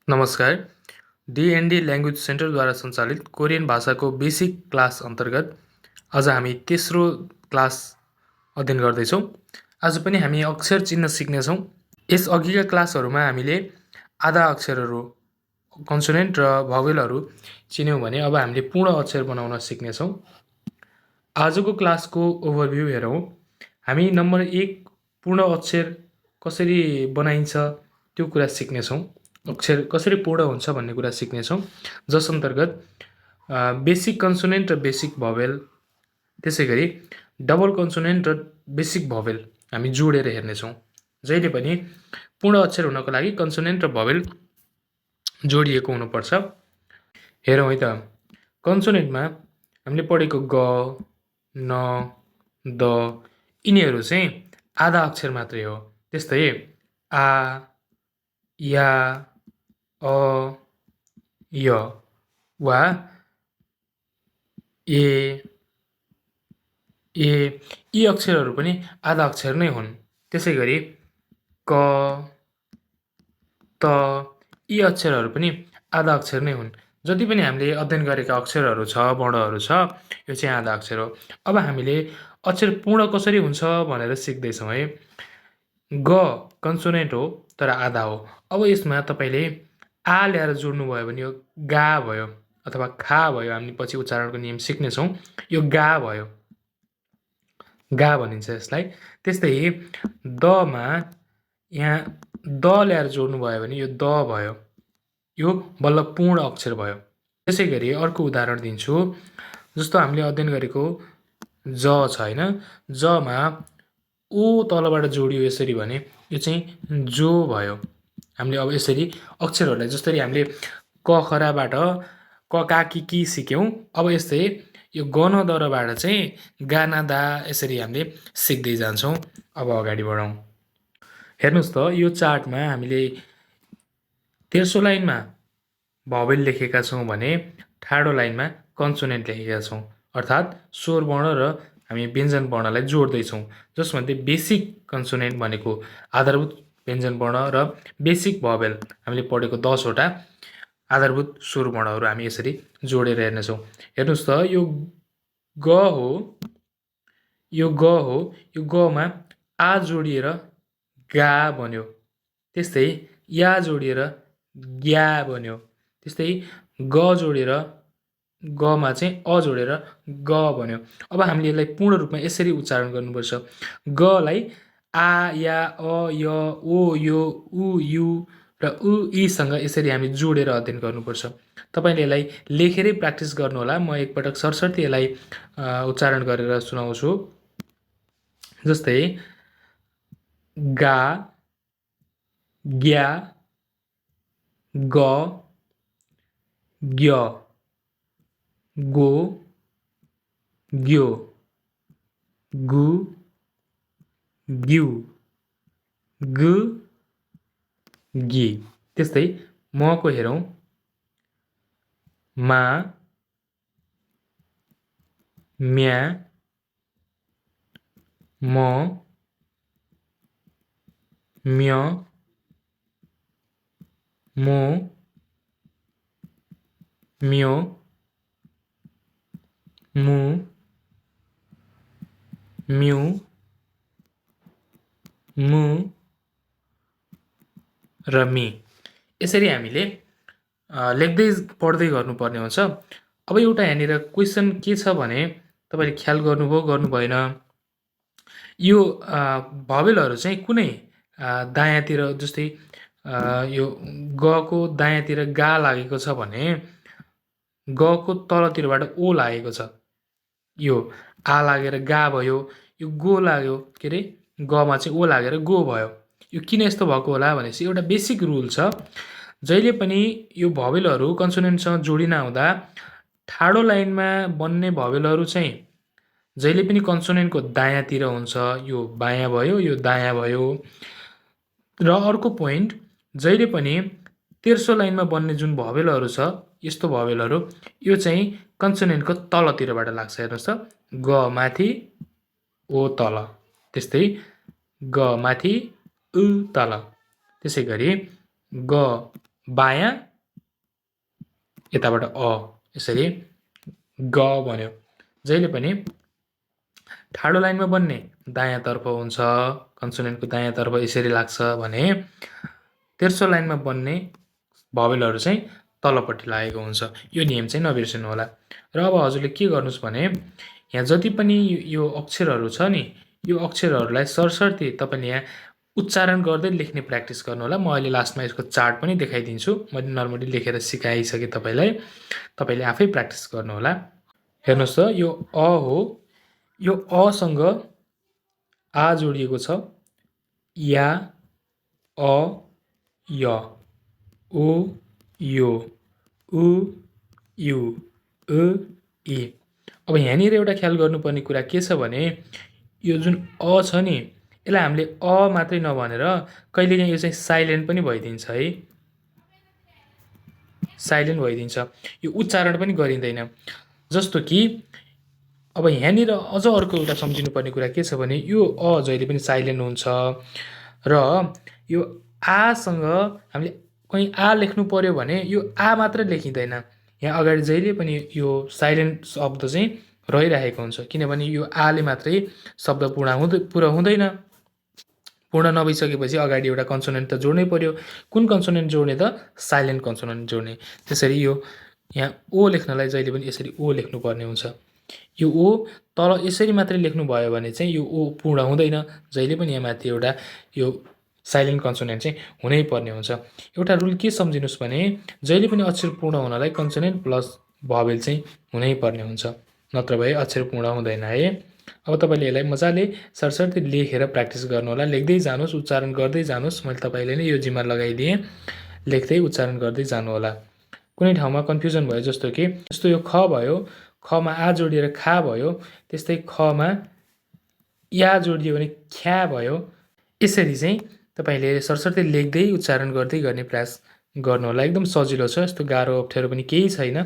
नमस्कार। D&D language सेन्टरद्वारा सञ्चालित Korean भाषाको बेसिक क्लास अन्तर्गत आज हामी तेस्रो क्लास अध्ययन गर्दैछौँ। आज पनि हामी अक्षर चिन्ह सिक्नेछौँ। यस अघिका क्लासहरूमा हामीले आधा अक्षरहरू कन्सोनेन्ट र भावेलहरू चिन्यौँ भने अब हामीले पूर्ण अक्षर बनाउन सिक्नेछौँ। आजको क्लासको ओभरभ्यू हेरौँ। हामी नम्बर 1 पूर्ण अक्षर कसरी बनाइन्छ त्यो कुरा सिक्नेछौँ। अक्षर कसरी पूर्ण हुन्छ भन्ने कुरा सिक्नेछौँ, जस अन्तर्गत बेसिक कन्सोनेन्ट र बेसिक भवेल, त्यसै गरी डबल कन्सोनेन्ट र बेसिक भवेल हामी जोडेर हेर्नेछौँ। जहिले पनि पूर्ण अक्षर हुनको लागि कन्सोनेन्ट र भवेल जोडिएको हुनुपर्छ। हेरौँ है त। कन्सोनेन्टमा हामीले पढेको ग, न, द यिनीहरू चाहिँ आधा अक्षर मात्रै हो। त्यस्तै आ, या, अ, य वा ए यी अक्षरहरू पनि आधा अक्षर नै हुन्। त्यसै गरी क, त यी अक्षरहरू पनि आधा अक्षर नै हुन्। जति पनि हामीले अध्ययन गरेका अक्षरहरू छ, वर्णहरू छ, यो चाहिँ आधा अक्षर हो। अब हामीले अक्षर पूर्ण कसरी हुन्छ भनेर सिक्दैछौँ है। ग कन्सोनेन्ट हो तर आधा हो। अब यसमा तपाईँले आ ल्याएर जोड्नुभयो भने यो गा भयो अथवा खा भयो। हामी पछि उच्चारणको नियम सिक्नेछौँ। यो गा भयो, गा भनिन्छ यसलाई। त्यस्तै दमा यहाँ द ल्याएर जोड्नुभयो भने यो द भयो, यो बल्ल पूर्ण अक्षर भयो। त्यसै गरी अर्को उदाहरण दिन्छु। जस्तो हामीले अध्ययन गरेको ज छ होइन, जमा ओ तलबाट जोडियो यसरी भने यो चाहिँ जो भयो। हामीले अब यसरी अक्षरहरूलाई जसरी हामीले क खराबाट क का कि सिक्यौँ, अब यस्तै यो गन दरबाट चाहिँ गाना दा यसरी हामीले सिक्दै जान्छौँ। अब अगाडि बढौँ। हेर्नुहोस् त, यो चार्टमा हामीले तेर्सो लाइनमा भवेल लेखेका छौँ भने ठाडो लाइनमा कन्सोनेन्ट लेखेका छौँ, अर्थात् स्वर वर्ण र हामी व्यञ्जन वर्णलाई जोड्दैछौँ। जसमध्ये बेसिक कन्सोनेन्ट भनेको आधारभूत व्यञ्जन वर्ण र बेसिक भवेल हामीले पढेको 10 वटा आधारभूत स्वर वर्णहरू हामी यसरी जोडेर हेर्नेछौँ। हेर्नुहोस् त, यो ग हो, यो ग हो, यो गमा आ जोडिएर गा बन्यो। त्यस्तै या जोडिएर ग्या बन्यो। त्यस्तै ग जोडेर गमा चाहिँ अ जोडेर ग बन्यो। अब हामीले यसलाई पूर्ण रूपमा यसरी उच्चारण गर्नुपर्छ। गलाई आ, या, अ, य, ओ, यो, उ, यु र उ, यीसँग यसरी हामी जोडेर अध्ययन गर्नुपर्छ। तपाईँले यसलाई लेखेरै प्र्याक्टिस गर्नुहोला। म एकपटक सरसर्ती यसलाई उच्चारण गरेर सुनाउँछु। जस्तै गा, ग्या, ग, ग्य, गो, ग्यो, गु, ग्यु, गु, गी। त्यस्तै मको हेरौँ। मा, म्या, म, म्य, मो, म्यो, मु, म्यु, मु र मी। यसरी हामीले लेख्दै पढ्दै गर्नुपर्ने हुन्छ। अब एउटा यहाँनिर क्वेसन के छ भने तपाईँले ख्याल गर्नुभयो गर्नु भएन। यो भवेलहरू चाहिँ कुनै दायाँतिर, जस्तै यो गको दायाँतिर गा लागेको छ भने गको तलतिरबाट ओ लागेको छ। यो आ लागेर गा भयो, यो गो लाग्यो, के अरे गमा चाहिँ ओ लागेर गो भयो। यो किन यस्तो भएको होला भनेपछि एउटा बेसिक रुल छ। जहिले पनि यो भवेलहरू कन्सोनेन्टसँग जोडिन आउँदा ठाडो लाइनमा बन्ने भवेलहरू चाहिँ जहिले पनि कन्सोनेन्टको दायाँतिर हुन्छ। यो बायाँ भयो, यो दायाँ भयो। र अर्को पोइन्ट, जहिले पनि तेर्सो लाइनमा बन्ने जुन भवेलहरू छ, यस्तो भवेलहरू यो चाहिँ कन्सोनेन्टको तलतिरबाट लाग्छ। हेर्नुहोस् त, ग माथि, ओ तल। त्यस्तै ग माथि, उ तल। त्यसै गरी ग बायाँ, यताबाट अ, यसरी ग भन्यो। जहिले पनि ठाडो लाइनमा बन्ने दायाँतर्फ हुन्छ, कन्सोनेन्टको दायाँतर्फ यसरी लाग्छ भने तेर्सो लाइनमा बन्ने भवेलहरू चाहिँ तलपट्टि लागेको हुन्छ। यो नियम चाहिँ नबिर्सिनु होला। र अब हजुरले के गर्नुहोस् भने यहाँ जति पनि यो अक्षरहरू छ नि, यो अक्षरहरूलाई सरसर्ती तपाईँले यहाँ उच्चारण गर्दै लेख्ने प्र्याक्टिस गर्नु होला। म अहिले लास्टमा यसको चार्ट पनि देखाइदिन्छु। मैले नर्मली लेखेर सिकाइसकेँ तपाईँलाई। तपाईँले आफै प्र्याक्टिस गर्नुहोला। हेर्नुहोस् त, यो अ हो। यो असँग आ जोडिएको छ, या, अ, य, ओ, यो, उ, यु, उ, इ। अब यहाँनिर एउटा ख्याल गर्नुपर्ने कुरा के छ भने यो जुन अ छ नि, यसलाई हामीले अ मात्रै नभनेर कहिलेकाहीँ यो चाहिँ साइलेन्ट पनि भइदिन्छ है। साइलेन्ट भइदिन्छ, यो उच्चारण पनि गरिँदैन। जस्तो कि अब यहाँनिर अझ अर्को एउटा सम्झिनुपर्ने कुरा के छ भने यो अ जहिले पनि साइलेन्ट हुन्छ र यो आसँग हामीले कहीँ आ लेख्नु पर्यो भने यो आ मात्र लेखिँदैन। यहाँ अगाडि जहिले पनि यो साइलेन्ट शब्द चाहिँ रहिरहेको हुन्छ, किनभने यो आले मात्रै शब्द पुरा हुँदैन। पूर्ण नभइसकेपछि अगाडि एउटा कन्सोनेन्ट त जोड्नै पर्यो। कुन कन्सोनेन्ट जोड्ने त? साइलेन्ट कन्सोनेन्ट जोड्ने। त्यसरी यो यहाँ ओ लेख्नलाई जहिले पनि यसरी ओ लेख्नुपर्ने हुन्छ। यो ओ तल यसरी मात्रै लेख्नु भयो भने चाहिँ यो ओ पूर्ण हुँदैन। जहिले पनि यहाँ माथि एउटा यो साइलेन्ट कन्सोनेन्ट चाहिँ हुनैपर्ने हुन्छ। एउटा रुल के सम्झिनुहोस् भने जहिले पनि अक्षर पूर्ण हुनलाई कन्सोनेन्ट प्लस भवेल चाहिँ हुनैपर्ने हुन्छ, नत्र भए अक्षर पूर्ण हुँदैन है। अब तपाईँले यसलाई मजाले सरसर्ती लेखेर प्र्याक्टिस गर्नुहोला। लेख्दै जानुहोस्, उच्चारण गर्दै जानुहोस्। मैले तपाईँले नै यो जिम्मा लगाइदिएँ, लेख्दै उच्चारण गर्दै जानुहोला। कुनै ठाउँमा कन्फ्युजन भयो, जस्तो कि जस्तो यो ख भयो, खमा आ जोडिएर खा भयो, त्यस्तै खमा या जोडियो भने ख्या भयो। यसरी चाहिँ तपाईँले सरसर्ती लेख्दै उच्चारण गर्दै गर्ने प्रयास गर्नुहोला। एकदम सजिलो छ, यस्तो गाह्रो अप्ठ्यारो पनि केही छैन।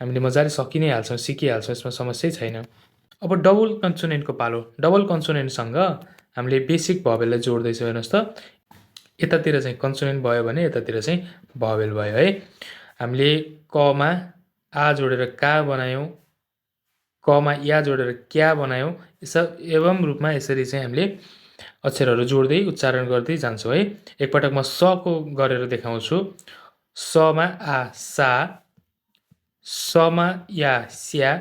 हामीले मजाले सकि नै हाल्छौँ, सिकिहाल्छौँ, यसमा समस्यै छैन। अब डबल कन्सोनेन्टको पालो। डबल कन्सोनेन्टसँग हामीले बेसिक भवेललाई जोड्दैछौँ। हेर्नुहोस् त, यतातिर चाहिँ कन्सोनेन्ट भयो भने यतातिर चाहिँ भवेल भयो है। हामीले कमा आ जोडेर का बनायौँ, कमा या जोडेर क्या बनायौँ। एवं रूपमा यसरी चाहिँ हामीले अक्षरहरू जोड्दै उच्चारण गर्दै जान्छौँ है। एकपटक म सको गरेर देखाउँछु। समा आ सा, समा या स्या,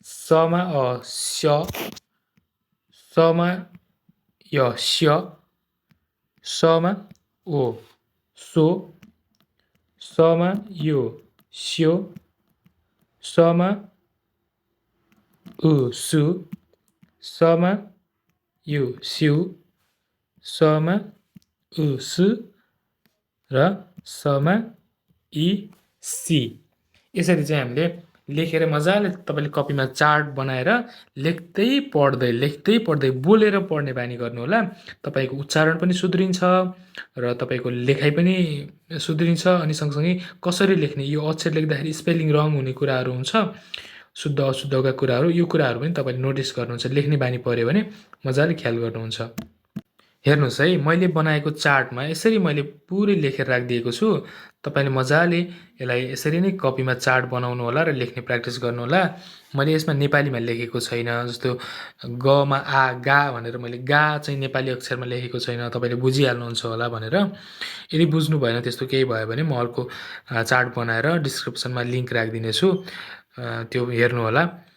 समा अ स्य, समा य स्य, समा ओ सो, समा यो स्यो, समा उ सु, समा यु स्यु, समा उ सु र समा इ सी। यसरी चाहिँ हामीले लेखेर मजाले तपाईँले कपीमा चार्ट बनाएर लेख्दै पढ्दै बोलेर पढ्ने बानी गर्नुहोला। तपाईँको उच्चारण पनि सुध्रिन्छ र तपाईँको लेखाइ पनि सुध्रिन्छ। अनि सँगसँगै कसरी लेख्ने, यो अक्षर लेख्दाखेरि स्पेलिङ रङ हुने कुराहरू हुन्छ, शुद्ध अशुद्धका कुराहरू, यो कुराहरू पनि तपाईँले नोटिस गर्नुहुन्छ। लेख्ने बानी पऱ्यो भने मजाले ख्याल गर्नुहुन्छ। हेर्नुहोस् है, मैले बनाएको चार्टमा यसरी मैले पुरै लेखेर राखिदिएको छु। तपाईँले मजाले यसलाई यसरी नै कपीमा चार्ट बनाउनु होला र लेख्ने प्र्याक्टिस गर्नुहोला। मैले यसमा नेपालीमा लेखेको छैन, जस्तो गमा आ गा भनेर मैले गा चाहिँ नेपाली अक्षरमा लेखेको छैन। तपाईँले बुझिहाल्नुहुन्छ होला भनेर। यदि बुझ्नु भएन, त्यस्तो केही भयो भने म अर्को चार्ट बनाएर डिस्क्रिप्सनमा लिङ्क राखिदिनेछु, त्यो हेर्नुहोला।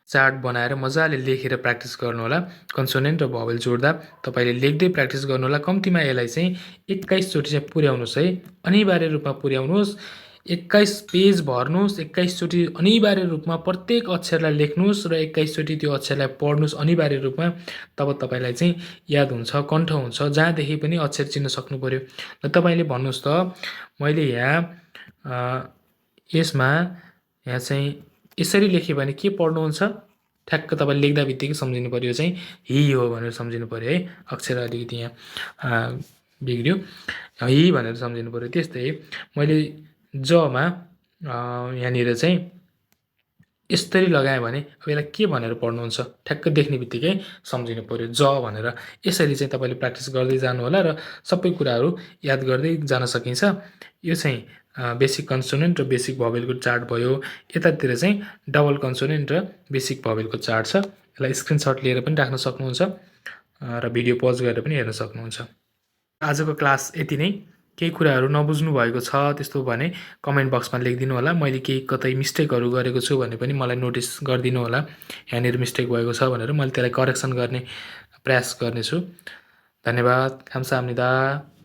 चार्ट बनाएर मजाले लेखेर प्र्याक्टिस गर्नुहोला। कन्सोनेन्ट र भवेल जोड्दा तपाईँले लेख्दै प्र्याक्टिस गर्नुहोला। कम्तीमा यसलाई चाहिँ 21 चोटि चाहिँ पुर्याउनुहोस् है, अनिवार्य रूपमा पुर्याउनुहोस्। 21 पेज भर्नुहोस्, 21 चोटि अनिवार्य रूपमा प्रत्येक अक्षरलाई लेख्नुहोस् र 21 चोटि त्यो अक्षरलाई पढ्नुहोस् अनिवार्य रूपमा। तब तपाईँलाई चाहिँ याद हुन्छ, कण्ठ हुन्छ, जहाँदेखि पनि अक्षर चिन्न सक्नु पऱ्यो। र तपाईँले भन्नुहोस् त, मैले यसमा यहाँ चाहिँ यसरी लेखेँ भने के पढ्नुहुन्छ? ठ्याक्क तपाईँले लेख्दा बित्तिकै सम्झिनु पऱ्यो चाहिँ हि हो भनेर सम्झिनु पऱ्यो है। अक्षर अलिकति यहाँ बिग्रियो, हि भनेर सम्झिनु पऱ्यो। त्यस्तै मैले जमा यहाँनिर चाहिँ यसरी लगाएँ भने अब यसलाई के भनेर पढ्नुहुन्छ ठ्याक्क देख्ने बित्तिकै सम्झिनु पऱ्यो ज भनेर। यसरी चाहिँ तपाईँले प्र्याक्टिस गर्दै जानुहोला र सबै कुराहरू याद गर्दै जान सकिन्छ। यो चाहिँ बेसिक कन्सोनेन्ट र बेसिक भवेलको चार्ट भयो। यतातिर चाहिँ डबल कन्सोनेन्ट र बेसिक भवेलको चार्ट छ। यसलाई स्क्रिनसट लिएर पनि राख्न सक्नुहुन्छ र भिडियो पज गरेर पनि हेर्न सक्नुहुन्छ। आजको क्लास यति नै। केही कुराहरू नबुझ्नु भएको छ त्यस्तो भने कमेन्ट बक्समा लेखिदिनु होला। मैले केही कतै मिस्टेकहरू गरेको छु भने पनि मलाई नोटिस गरिदिनु होला। यहाँनिर मिस्टेक भएको छ भनेर मैले त्यसलाई करेक्सन गर्ने प्रयास गर्नेछु। धन्यवाद। 감사합니다।